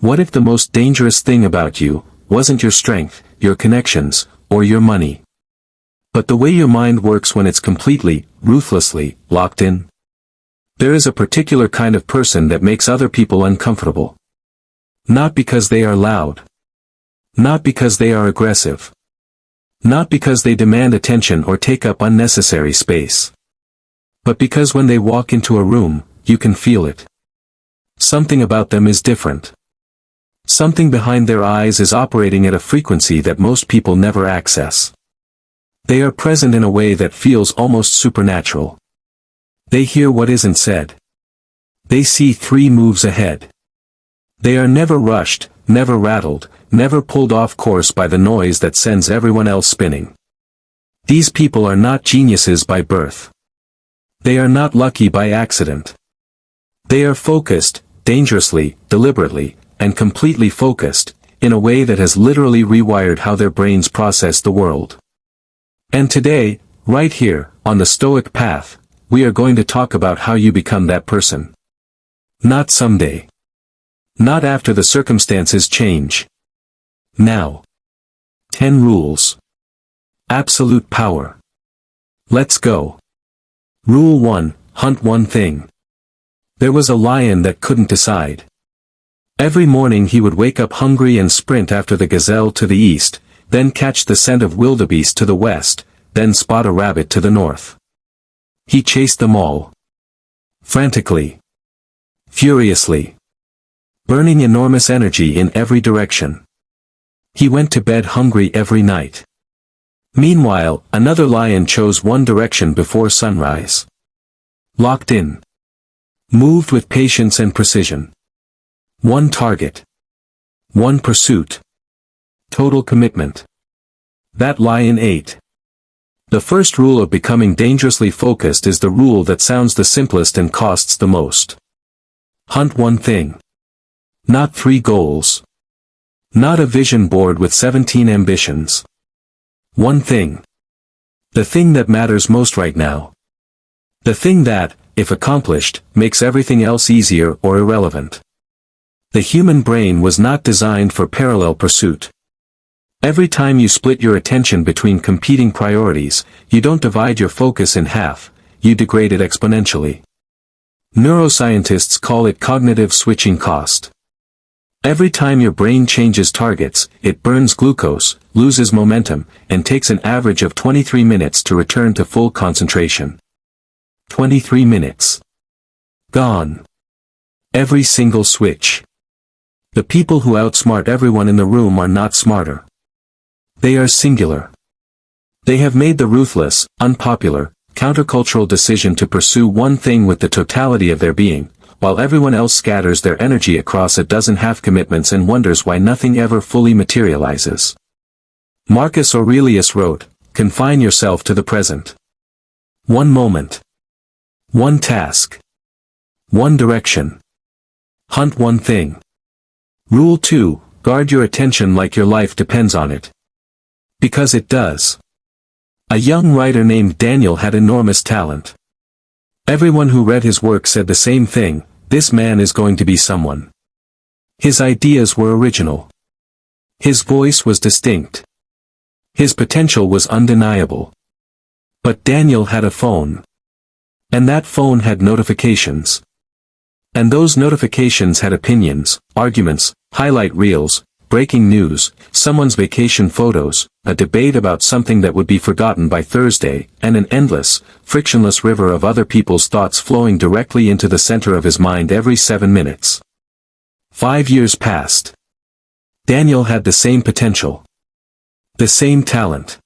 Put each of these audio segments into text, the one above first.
What if the most dangerous thing about you wasn't your strength, your connections, or your money, but the way your mind works when it's completely, ruthlessly, locked in? There is a particular kind of person that makes other people uncomfortable. Not because they are loud. Not because they are aggressive. Not because they demand attention or take up unnecessary space. But because when they walk into a room, you can feel it. Something about them is different. Something behind their eyes is operating at a frequency that most people never access. They are present in a way that feels almost supernatural. They hear what isn't said. They see 3 moves ahead. They are never rushed, never rattled, never pulled off course by the noise that sends everyone else spinning. These people are not geniuses by birth. They are not lucky by accident. They are focused, dangerously, deliberately, and completely focused, in a way that has literally rewired how their brains process the world. And today, right here, on the Stoic path, we are going to talk about how you become that person. Not someday. Not after the circumstances change. Now. 10 rules. Absolute power. Let's go. Rule 1, hunt one thing. There was a lion that couldn't decide. Every morning he would wake up hungry and sprint after the gazelle to the east, then catch the scent of wildebeest to the west, then spot a rabbit to the north. He chased them all. Frantically. Furiously. Burning enormous energy in every direction. He went to bed hungry every night. Meanwhile, another lion chose one direction before sunrise. Locked in. Moved with patience and precision. One target. One pursuit. Total commitment. That lion ate. The first rule of becoming dangerously focused is the rule that sounds the simplest and costs the most. Hunt one thing. Not 3 goals. Not a vision board with 17 ambitions. One thing. The thing that matters most right now. The thing that, if accomplished, makes everything else easier or irrelevant. The human brain was not designed for parallel pursuit. Every time you split your attention between competing priorities, you don't divide your focus in half, you degrade it exponentially. Neuroscientists call it cognitive switching cost. Every time your brain changes targets, it burns glucose, loses momentum, and takes an average of 23 minutes to return to full concentration. 23 minutes. Gone. Every single switch. The people who outsmart everyone in the room are not smarter. They are singular. They have made the ruthless, unpopular, countercultural decision to pursue one thing with the totality of their being, while everyone else scatters their energy across a dozen half-commitments and wonders why nothing ever fully materializes. Marcus Aurelius wrote, "Confine yourself to the present. One moment. One task. One direction. Hunt one thing." Rule 2, guard your attention like your life depends on it. Because it does. A young writer named Daniel had enormous talent. Everyone who read his work said the same thing: this man is going to be someone. His ideas were original. His voice was distinct. His potential was undeniable. But Daniel had a phone. And that phone had notifications. And those notifications had opinions, arguments, highlight reels, breaking news, someone's vacation photos, a debate about something that would be forgotten by Thursday, and an endless, frictionless river of other people's thoughts flowing directly into the center of his mind every 7 minutes. 5 years passed. Daniel had the same potential. The same talent.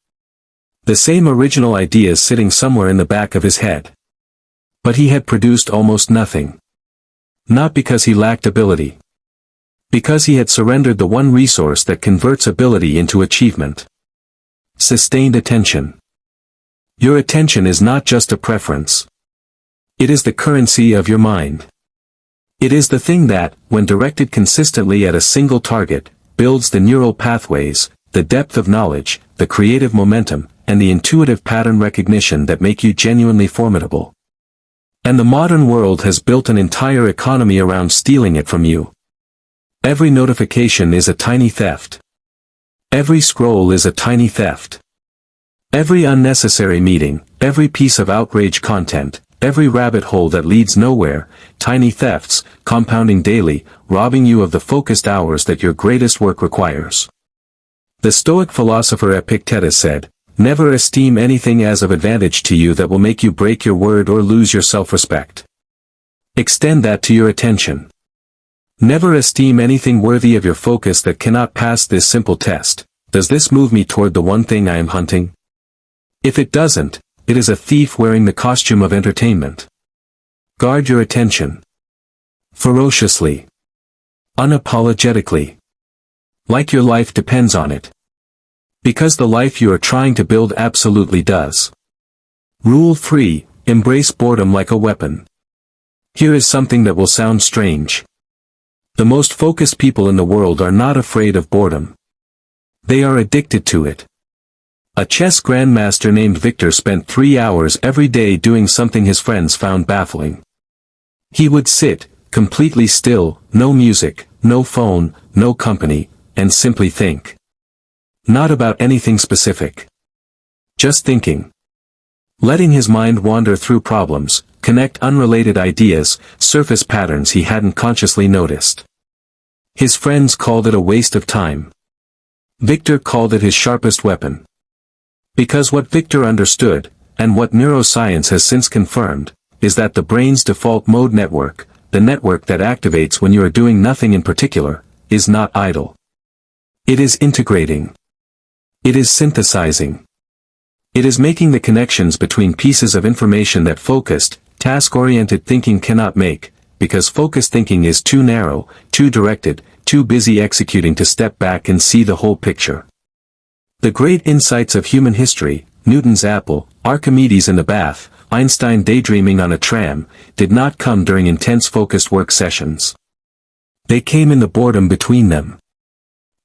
The same original ideas sitting somewhere in the back of his head. But he had produced almost nothing. Not because he lacked ability. Because he had surrendered the one resource that converts ability into achievement. Sustained attention. Your attention is not just a preference. It is the currency of your mind. It is the thing that, when directed consistently at a single target, builds the neural pathways, the depth of knowledge, the creative momentum, and the intuitive pattern recognition that make you genuinely formidable. And the modern world has built an entire economy around stealing it from you. Every notification is a tiny theft. Every scroll is a tiny theft. Every unnecessary meeting, every piece of outrage content, every rabbit hole that leads nowhere, tiny thefts, compounding daily, robbing you of the focused hours that your greatest work requires. The Stoic philosopher Epictetus said, "Never esteem anything as of advantage to you that will make you break your word or lose your self-respect." Extend that to your attention. Never esteem anything worthy of your focus that cannot pass this simple test. Does this move me toward the one thing I am hunting? If it doesn't, it is a thief wearing the costume of entertainment. Guard your attention. Ferociously. Unapologetically. Like your life depends on it. Because the life you are trying to build absolutely does. Rule 3, embrace boredom like a weapon. Here is something that will sound strange. The most focused people in the world are not afraid of boredom. They are addicted to it. A chess grandmaster named Victor spent 3 hours every day doing something his friends found baffling. He would sit, completely still, no music, no phone, no company, and simply think. Not about anything specific. Just thinking. Letting his mind wander through problems, connect unrelated ideas, surface patterns he hadn't consciously noticed. His friends called it a waste of time. Victor called it his sharpest weapon. Because what Victor understood, and what neuroscience has since confirmed, is that the brain's default mode network, the network that activates when you are doing nothing in particular, is not idle. It is integrating. It is synthesizing. It is making the connections between pieces of information that focused, task-oriented thinking cannot make, because focused thinking is too narrow, too directed, too busy executing to step back and see the whole picture. The great insights of human history, Newton's apple, Archimedes in the bath, Einstein daydreaming on a tram, did not come during intense focused work sessions. They came in the boredom between them.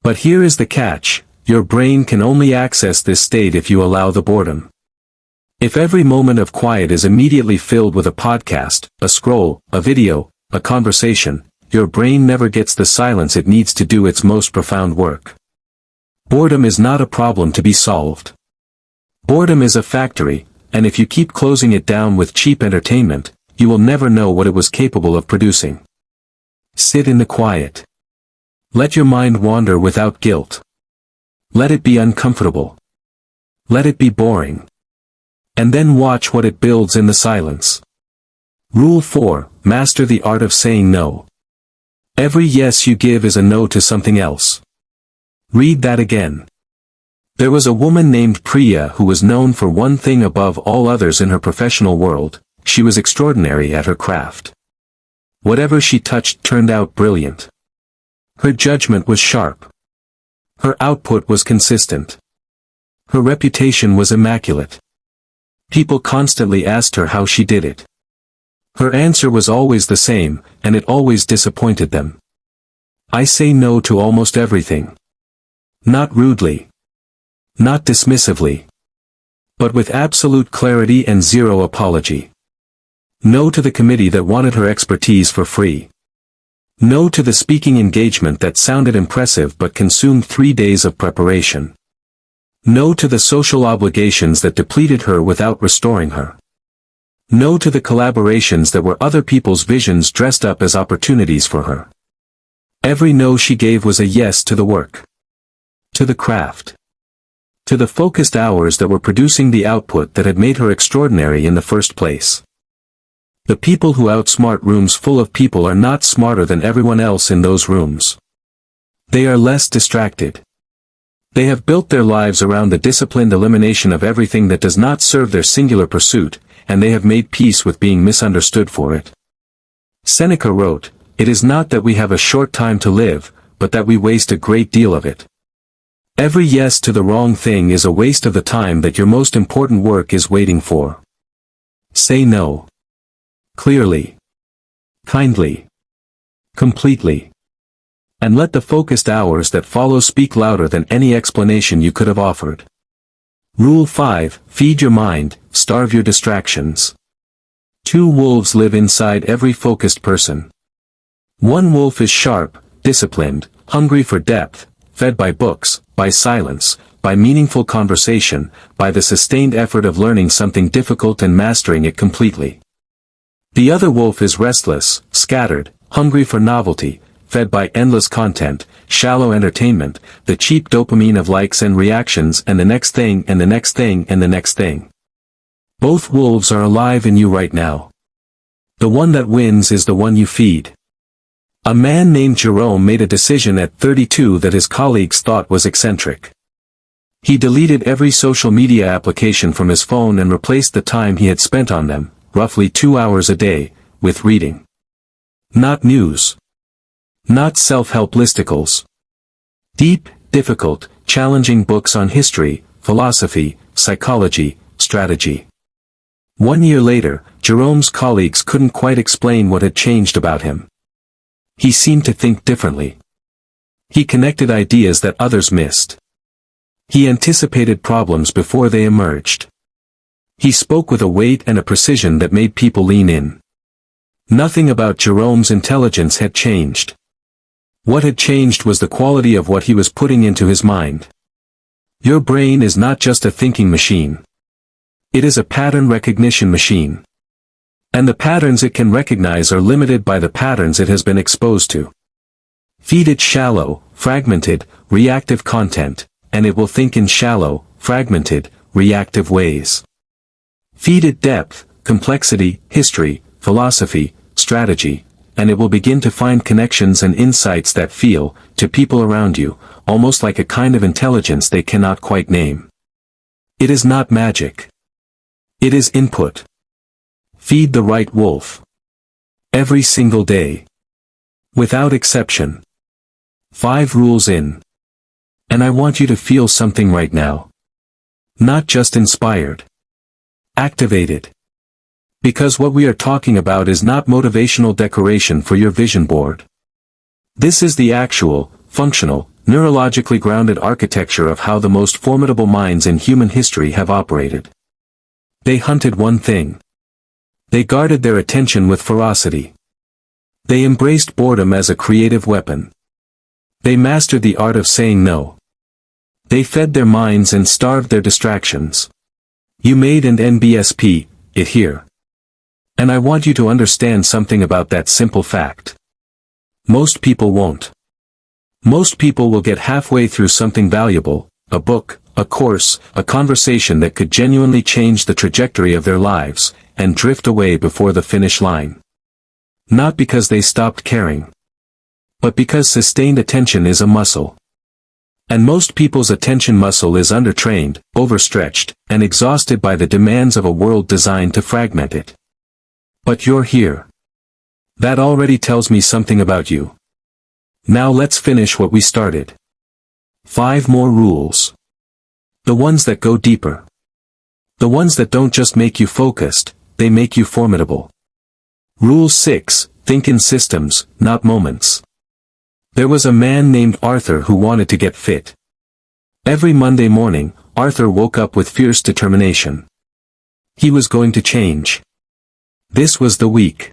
But here is the catch. Your brain can only access this state if you allow the boredom. If every moment of quiet is immediately filled with a podcast, a scroll, a video, a conversation, your brain never gets the silence it needs to do its most profound work. Boredom is not a problem to be solved. Boredom is a factory, and if you keep closing it down with cheap entertainment, you will never know what it was capable of producing. Sit in the quiet. Let your mind wander without guilt. Let it be uncomfortable. Let it be boring. And then watch what it builds in the silence. Rule 4, master the art of saying no. Every yes you give is a no to something else. Read that again. There was a woman named Priya who was known for one thing above all others in her professional world: she was extraordinary at her craft. Whatever she touched turned out brilliant. Her judgment was sharp. Her output was consistent. Her reputation was immaculate. People constantly asked her how she did it. Her answer was always the same, and it always disappointed them. I say no to almost everything. Not rudely. Not dismissively. But with absolute clarity and zero apology. No to the committee that wanted her expertise for free. No to the speaking engagement that sounded impressive but consumed 3 days of preparation. No to the social obligations that depleted her without restoring her. No to the collaborations that were other people's visions dressed up as opportunities for her. Every no she gave was a yes to the work. To the craft. To the focused hours that were producing the output that had made her extraordinary in the first place. The people who outsmart rooms full of people are not smarter than everyone else in those rooms. They are less distracted. They have built their lives around the disciplined elimination of everything that does not serve their singular pursuit, and they have made peace with being misunderstood for it. Seneca wrote, "It is not that we have a short time to live, but that we waste a great deal of it." Every yes to the wrong thing is a waste of the time that your most important work is waiting for. Say no. Clearly. Kindly. Completely. And let the focused hours that follow speak louder than any explanation you could have offered. Rule 5, feed your mind, starve your distractions. 2 wolves live inside every focused person. One wolf is sharp, disciplined, hungry for depth, fed by books, by silence, by meaningful conversation, by the sustained effort of learning something difficult and mastering it completely. The other wolf is restless, scattered, hungry for novelty, fed by endless content, shallow entertainment, the cheap dopamine of likes and reactions and the next thing and the next thing and the next thing. Both wolves are alive in you right now. The one that wins is the one you feed. A man named Jerome made a decision at 32 that his colleagues thought was eccentric. He deleted every social media application from his phone and replaced the time he had spent on them, roughly 2 hours a day, with reading. Not news. Not self-help listicles. Deep, difficult, challenging books on history, philosophy, psychology, strategy. 1 year later, Jerome's colleagues couldn't quite explain what had changed about him. He seemed to think differently. He connected ideas that others missed. He anticipated problems before they emerged. He spoke with a weight and a precision that made people lean in. Nothing about Jerome's intelligence had changed. What had changed was the quality of what he was putting into his mind. Your brain is not just a thinking machine. It is a pattern recognition machine. And the patterns it can recognize are limited by the patterns it has been exposed to. Feed it shallow, fragmented, reactive content, and it will think in shallow, fragmented, reactive ways. Feed it depth, complexity, history, philosophy, strategy, and it will begin to find connections and insights that feel, to people around you, almost like a kind of intelligence they cannot quite name. It is not magic. It is input. Feed the right wolf. Every single day. Without exception. 5 rules in. And I want you to feel something right now. Not just inspired. Activated. Because what we are talking about is not motivational decoration for your vision board. This is the actual, functional, neurologically grounded architecture of how the most formidable minds in human history have operated. They hunted one thing. They guarded their attention with ferocity. They embraced boredom as a creative weapon. They mastered the art of saying no. They fed their minds and starved their distractions. You made and NBSP, it here. And I want you to understand something about that simple fact. Most people won't. Most people will get halfway through something valuable, a book, a course, a conversation that could genuinely change the trajectory of their lives, and drift away before the finish line. Not because they stopped caring. But because sustained attention is a muscle. And most people's attention muscle is undertrained, overstretched, and exhausted by the demands of a world designed to fragment it. But you're here. That already tells me something about you. Now let's finish what we started. 5 more rules. The ones that go deeper. The ones that don't just make you focused, they make you formidable. Rule 6, think in systems, not moments. There was a man named Arthur who wanted to get fit. Every Monday morning, Arthur woke up with fierce determination. He was going to change. This was the week.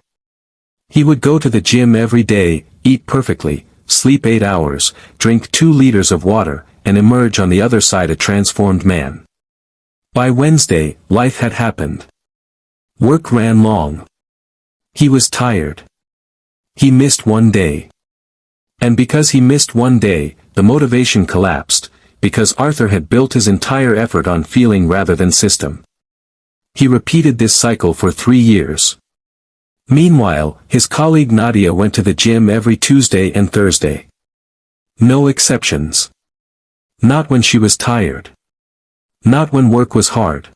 He would go to the gym every day, eat perfectly, sleep 8 hours, drink 2 liters of water, and emerge on the other side a transformed man. By Wednesday, life had happened. Work ran long. He was tired. He missed one day. And because he missed one day, the motivation collapsed, because Arthur had built his entire effort on feeling rather than system. He repeated this cycle for 3 years. Meanwhile, his colleague Nadia went to the gym every Tuesday and Thursday. No exceptions. Not when she was tired. Not when work was hard.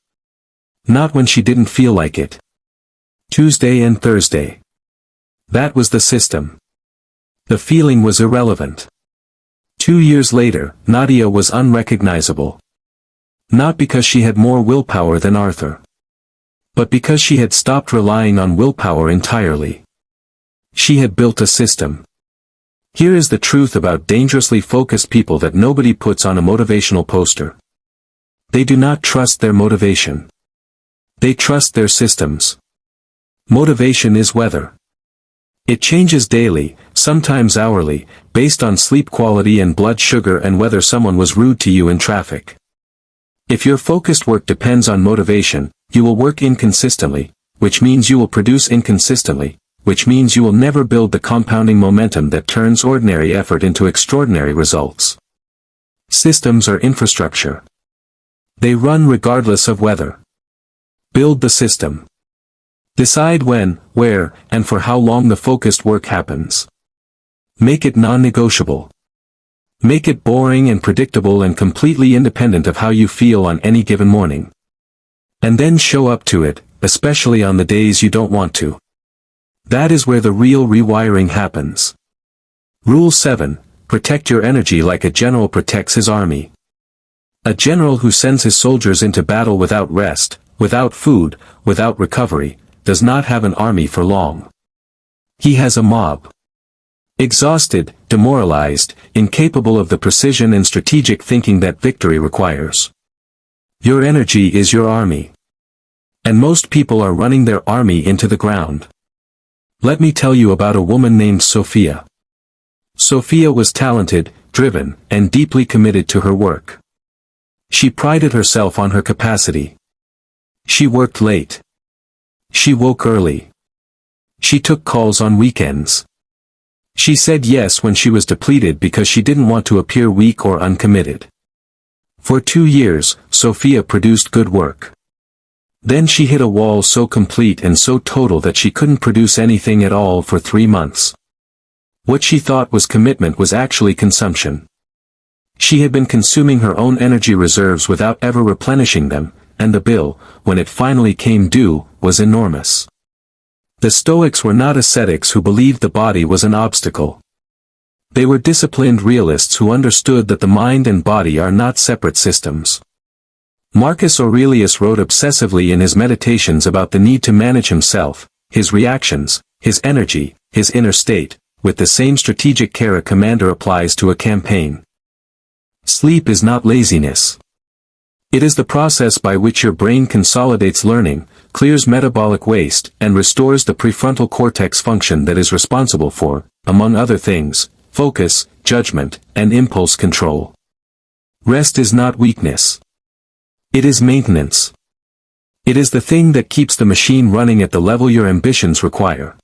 Not when she didn't feel like it. Tuesday and Thursday. That was the system. The feeling was irrelevant. 2 years later, Nadia was unrecognizable. Not because she had more willpower than Arthur. But because she had stopped relying on willpower entirely. She had built a system. Here is the truth about dangerously focused people that nobody puts on a motivational poster. They do not trust their motivation. They trust their systems. Motivation is weather. It changes daily, sometimes hourly, based on sleep quality and blood sugar and whether someone was rude to you in traffic. If your focused work depends on motivation, you will work inconsistently, which means you will produce inconsistently, which means you will never build the compounding momentum that turns ordinary effort into extraordinary results. Systems are infrastructure. They run regardless of weather. Build the system. Decide when, where, and for how long the focused work happens. Make it non-negotiable. Make it boring and predictable and completely independent of how you feel on any given morning. And then show up to it, especially on the days you don't want to. That is where the real rewiring happens. Rule 7. Protect your energy like a general protects his army. A general who sends his soldiers into battle without rest, without food, without recovery, does not have an army for long. He has a mob. Exhausted, demoralized, incapable of the precision and strategic thinking that victory requires. Your energy is your army. And most people are running their army into the ground. Let me tell you about a woman named Sophia. Sophia was talented, driven, and deeply committed to her work. She prided herself on her capacity. She worked late. She woke early. She took calls on weekends. She said yes when she was depleted because she didn't want to appear weak or uncommitted. For 2 years, Sophia produced good work. Then she hit a wall so complete and so total that she couldn't produce anything at all for 3 months. What she thought was commitment was actually consumption. She had been consuming her own energy reserves without ever replenishing them, and the bill, when it finally came due, was enormous. The Stoics were not ascetics who believed the body was an obstacle. They were disciplined realists who understood that the mind and body are not separate systems. Marcus Aurelius wrote obsessively in his meditations about the need to manage himself, his reactions, his energy, his inner state, with the same strategic care a commander applies to a campaign. Sleep is not laziness. It is the process by which your brain consolidates learning, clears metabolic waste, and restores the prefrontal cortex function that is responsible for, among other things, focus, judgment, and impulse control. Rest is not weakness. It is maintenance. It is the thing that keeps the machine running at the level your ambitions require.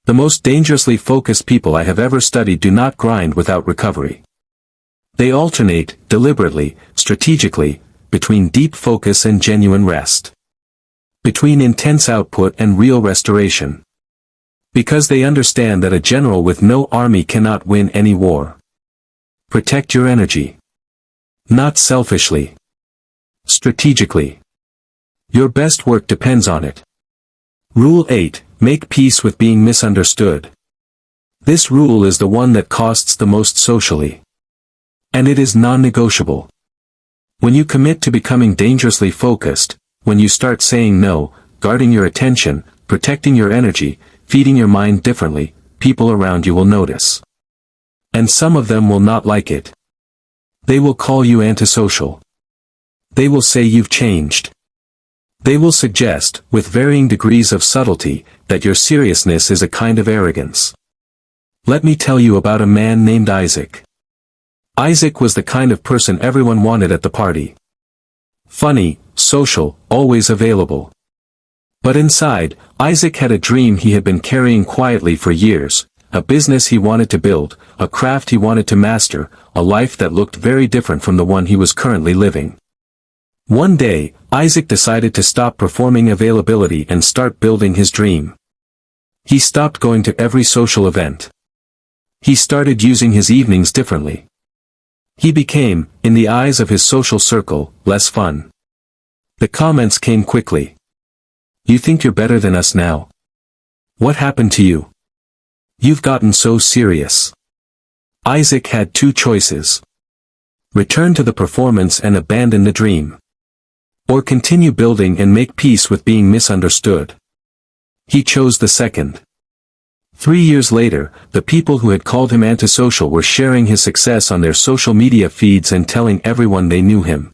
The most dangerously focused people I have ever studied do not grind without recovery. They alternate, deliberately, strategically, between deep focus and genuine rest. Between intense output and real restoration. Because they understand that a general with no army cannot win any war. Protect your energy. Not selfishly. Strategically. Your best work depends on it. Rule 8. Make peace with being misunderstood. This rule is the one that costs the most socially. And it is non-negotiable. When you commit to becoming dangerously focused, when you start saying no, guarding your attention, protecting your energy, feeding your mind differently, people around you will notice. And some of them will not like it. They will call you antisocial. They will say you've changed. They will suggest, with varying degrees of subtlety, that your seriousness is a kind of arrogance. Let me tell you about a man named Isaac. Isaac was the kind of person everyone wanted at the party. Funny, social, always available. But inside, Isaac had a dream he had been carrying quietly for years, a business he wanted to build, a craft he wanted to master, a life that looked very different from the one he was currently living. One day, Isaac decided to stop performing availability and start building his dream. He stopped going to every social event. He started using his evenings differently. He became, in the eyes of his social circle, less fun. The comments came quickly. You think you're better than us now? What happened to you? You've gotten so serious. Isaac had 2 choices. Return to the performance and abandon the dream. Or continue building and make peace with being misunderstood. He chose the second. 3 years later, the people who had called him antisocial were sharing his success on their social media feeds and telling everyone they knew him.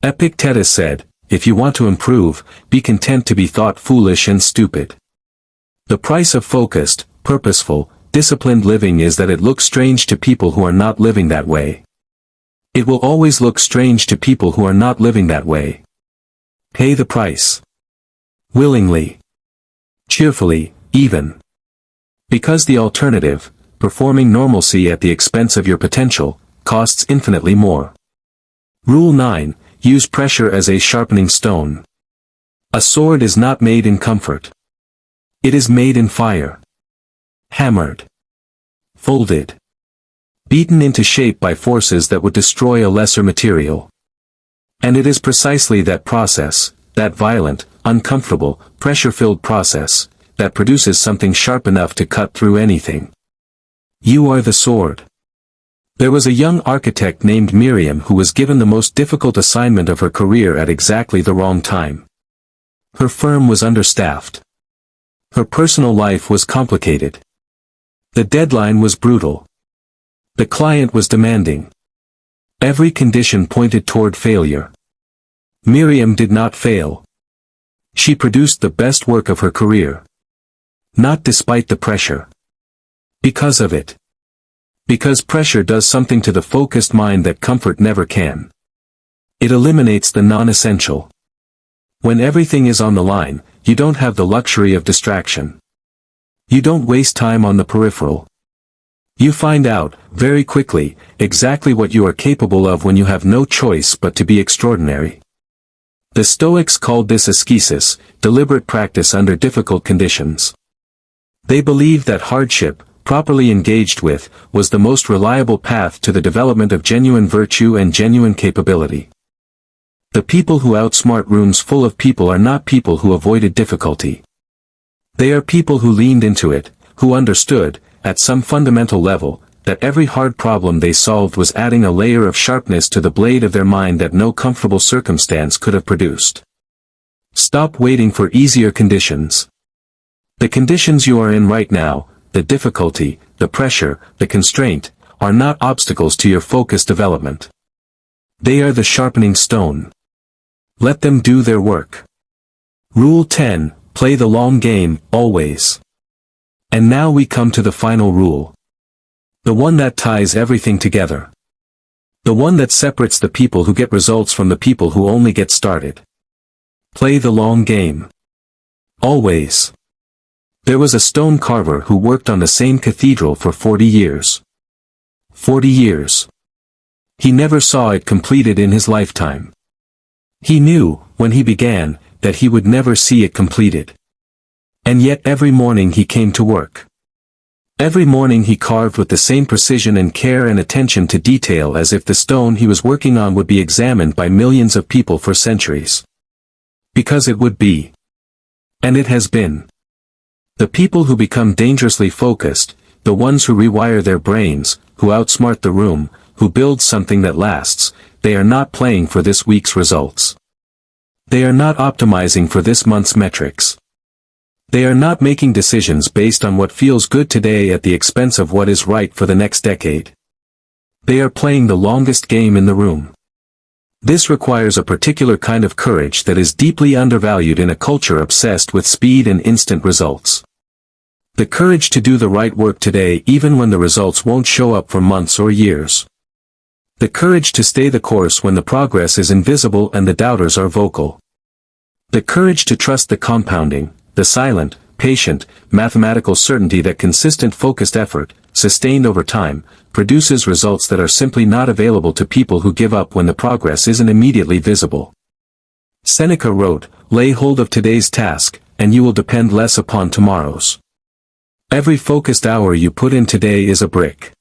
Epictetus said, if you want to improve, be content to be thought foolish and stupid. The price of focused, purposeful, disciplined living is that it looks strange to people who are not living that way. It will always look strange to people who are not living that way. Pay the price. Willingly. Cheerfully, even. Because the alternative, performing normalcy at the expense of your potential, costs infinitely more. Rule 9, use pressure as a sharpening stone. A sword is not made in comfort. It is made in fire. Hammered. Folded. Beaten into shape by forces that would destroy a lesser material. And it is precisely that process, that violent, uncomfortable, pressure-filled process, that produces something sharp enough to cut through anything. You are the sword. There was a young architect named Miriam who was given the most difficult assignment of her career at exactly the wrong time. Her firm was understaffed. Her personal life was complicated. The deadline was brutal. The client was demanding. Every condition pointed toward failure. Miriam did not fail. She produced the best work of her career. Not despite the pressure. Because of it. Because pressure does something to the focused mind that comfort never can. It eliminates the non-essential. When everything is on the line, you don't have the luxury of distraction. You don't waste time on the peripheral. You find out, very quickly, exactly what you are capable of when you have no choice but to be extraordinary. The Stoics called this ascesis, deliberate practice under difficult conditions. They believed that hardship, properly engaged with, was the most reliable path to the development of genuine virtue and genuine capability. The people who outsmart rooms full of people are not people who avoided difficulty. They are people who leaned into it, who understood, at some fundamental level, that every hard problem they solved was adding a layer of sharpness to the blade of their mind that no comfortable circumstance could have produced. Stop waiting for easier conditions. The conditions you are in right now, the difficulty, the pressure, the constraint, are not obstacles to your focused development. They are the sharpening stone. Let them do their work. Rule 10, play the long game, always. And now we come to the final rule. The one that ties everything together. The one that separates the people who get results from the people who only get started. Play the long game. Always. There was a stone carver who worked on the same cathedral for 40 years. 40 years. He never saw it completed in his lifetime. He knew, when he began, that he would never see it completed. And yet every morning he came to work. Every morning he carved with the same precision and care and attention to detail as if the stone he was working on would be examined by millions of people for centuries. Because it would be. And it has been. The people who become dangerously focused, the ones who rewire their brains, who outsmart the room, who build something that lasts, they are not playing for this week's results. They are not optimizing for this month's metrics. They are not making decisions based on what feels good today at the expense of what is right for the next decade. They are playing the longest game in the room. This requires a particular kind of courage that is deeply undervalued in a culture obsessed with speed and instant results. The courage to do the right work today even when the results won't show up for months or years. The courage to stay the course when the progress is invisible and the doubters are vocal. The courage to trust the compounding, the silent, patient, mathematical certainty that consistent focused effort, sustained over time, produces results that are simply not available to people who give up when the progress isn't immediately visible. Seneca wrote, "Lay hold of today's task, and you will depend less upon tomorrow's." Every focused hour you put in today is a brick.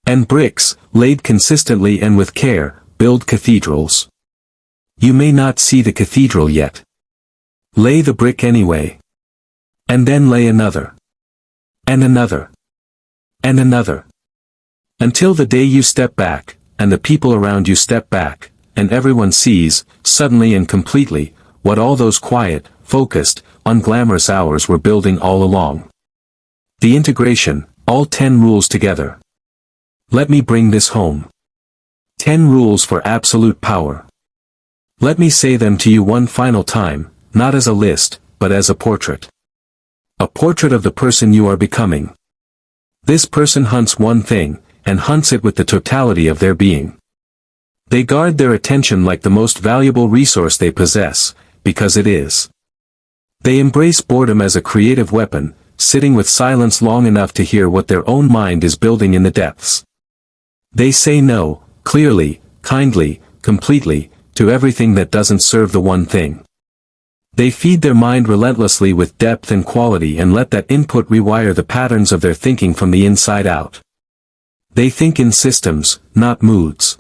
And bricks, laid consistently and with care, build cathedrals. You may not see the cathedral yet. Lay the brick anyway. And then lay another. And another. And another. Until the day you step back, and the people around you step back, and everyone sees, suddenly and completely, what all those quiet, focused, unglamorous hours were building all along. The integration, all 10 rules together. Let me bring this home. 10 rules for absolute power. Let me say them to you one final time, not as a list, but as a portrait. A portrait of the person you are becoming. This person hunts one thing, and hunts it with the totality of their being. They guard their attention like the most valuable resource they possess, because it is. They embrace boredom as a creative weapon, sitting with silence long enough to hear what their own mind is building in the depths. They say no, clearly, kindly, completely, to everything that doesn't serve the one thing. They feed their mind relentlessly with depth and quality and let that input rewire the patterns of their thinking from the inside out. They think in systems, not moods.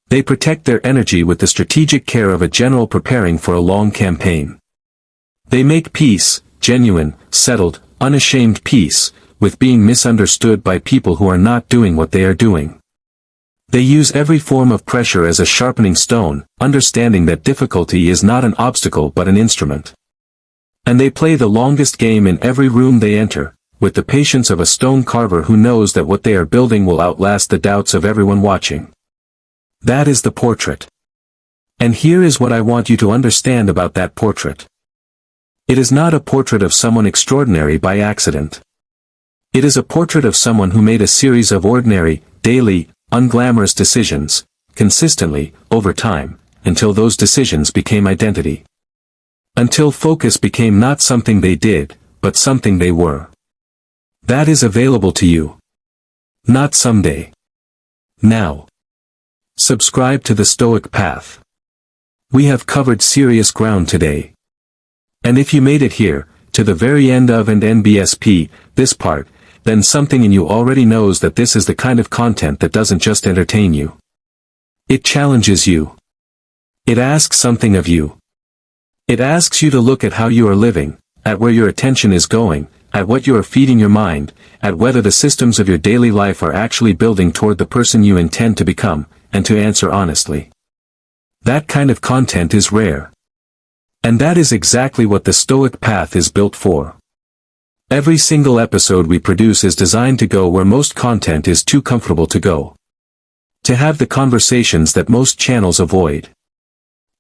They protect their energy with the strategic care of a general preparing for a long campaign. They make peace, genuine, settled, unashamed peace, with being misunderstood by people who are not doing what they are doing. They use every form of pressure as a sharpening stone, understanding that difficulty is not an obstacle but an instrument. And they play the longest game in every room they enter, with the patience of a stone carver who knows that what they are building will outlast the doubts of everyone watching. That is the portrait. And here is what I want you to understand about that portrait. It is not a portrait of someone extraordinary by accident. It is a portrait of someone who made a series of ordinary, daily, unglamorous decisions, consistently, over time, until those decisions became identity. Until focus became not something they did, but something they were. That is available to you. Not someday. Now. Subscribe to the Stoic Path. We have covered serious ground today. And if you made it here, to the very end of and NBSP, this part, then something in you already knows that this is the kind of content that doesn't just entertain you. It challenges you. It asks something of you. It asks you to look at how you are living, at where your attention is going, at what you are feeding your mind, at whether the systems of your daily life are actually building toward the person you intend to become, and to answer honestly. That kind of content is rare. And that is exactly what the Stoic Path is built for. Every single episode we produce is designed to go where most content is too comfortable to go. To have the conversations that most channels avoid.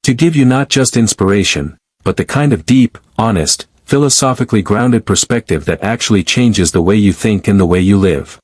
To give you not just inspiration, but the kind of deep, honest, philosophically grounded perspective that actually changes the way you think and the way you live.